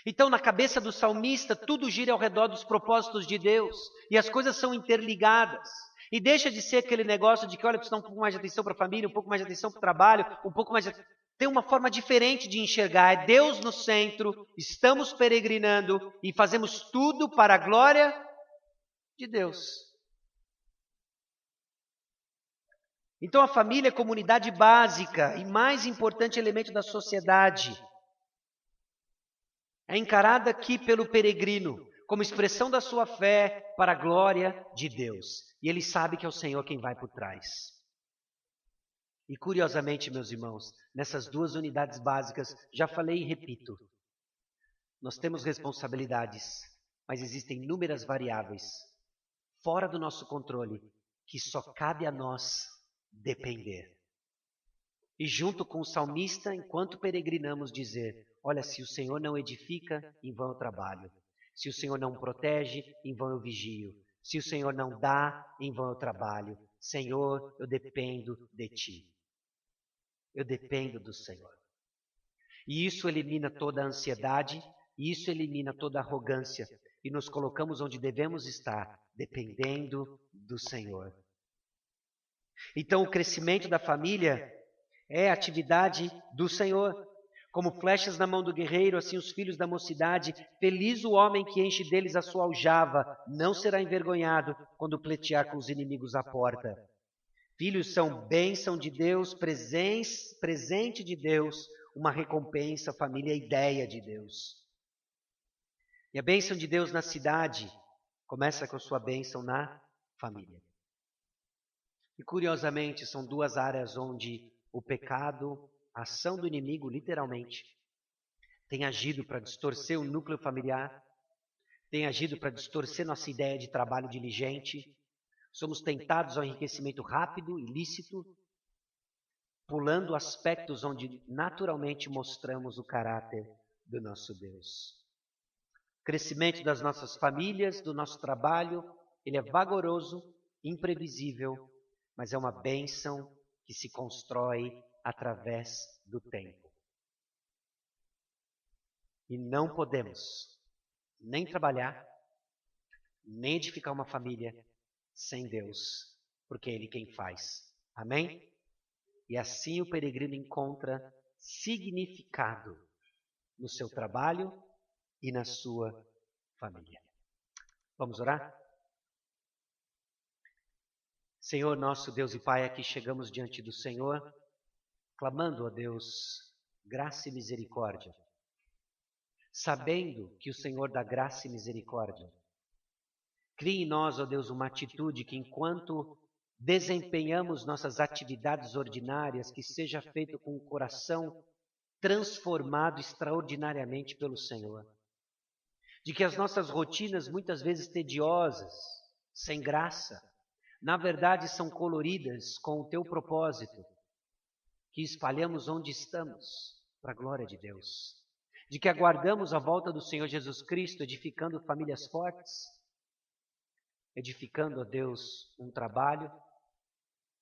Então, na cabeça do salmista, tudo gira ao redor dos propósitos de Deus. E as coisas são interligadas. E deixa de ser aquele negócio de que, olha, precisa dar um pouco mais de atenção para a família, um pouco mais de atenção para o trabalho, um pouco mais de... Tem uma forma diferente de enxergar. É Deus no centro, estamos peregrinando e fazemos tudo para a glória de Deus. Então a família é a comunidade básica e mais importante elemento da sociedade. É encarada aqui pelo peregrino como expressão da sua fé para a glória de Deus. E ele sabe que é o Senhor quem vai por trás. E curiosamente, meus irmãos, nessas duas unidades básicas, já falei e repito, nós temos responsabilidades, mas existem inúmeras variáveis fora do nosso controle que só cabe a nós depender. E junto com o salmista, enquanto peregrinamos, dizer, olha, se o Senhor não edifica, em vão eu trabalho. Se o Senhor não protege, em vão eu vigio. Se o Senhor não dá, em vão eu trabalho. Senhor, eu dependo de Ti. Eu dependo do Senhor. E isso elimina toda a ansiedade, e isso elimina toda a arrogância. E nos colocamos onde devemos estar, dependendo do Senhor. Então, o crescimento da família é a atividade do Senhor. Como flechas na mão do guerreiro, assim os filhos da mocidade. Feliz o homem que enche deles a sua aljava, não será envergonhado quando pleitear com os inimigos à porta. Filhos são bênção de Deus, presente de Deus, uma recompensa, família é ideia de Deus. E a bênção de Deus na cidade começa com a sua bênção na família. E curiosamente, são duas áreas onde o pecado, a ação do inimigo, literalmente, tem agido para distorcer o núcleo familiar, tem agido para distorcer nossa ideia de trabalho diligente. Somos tentados ao enriquecimento rápido, ilícito, pulando aspectos onde naturalmente mostramos o caráter do nosso Deus. O crescimento das nossas famílias, do nosso trabalho, ele é vagaroso, imprevisível, mas é uma bênção que se constrói através do tempo. E não podemos nem trabalhar, nem edificar uma família sem Deus, porque é Ele quem faz. Amém? E assim o peregrino encontra significado no seu trabalho e na sua família. Vamos orar? Senhor, nosso Deus e Pai, aqui chegamos diante do Senhor, clamando a Deus graça e misericórdia, sabendo que o Senhor dá graça e misericórdia. Crie em nós, ó Deus, uma atitude que enquanto desempenhamos nossas atividades ordinárias, que seja feito com o coração transformado extraordinariamente pelo Senhor. De que as nossas rotinas, muitas vezes tediosas, sem graça, na verdade são coloridas com o Teu propósito, que espalhamos onde estamos, para a glória de Deus. De que aguardamos a volta do Senhor Jesus Cristo, edificando famílias fortes, edificando, ó Deus, um trabalho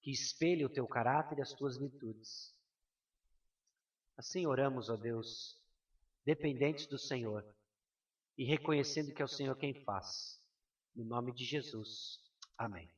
que espelhe o Teu caráter e as Tuas virtudes. Assim oramos, ó Deus, dependentes do Senhor e reconhecendo que é o Senhor quem faz. No nome de Jesus. Amém.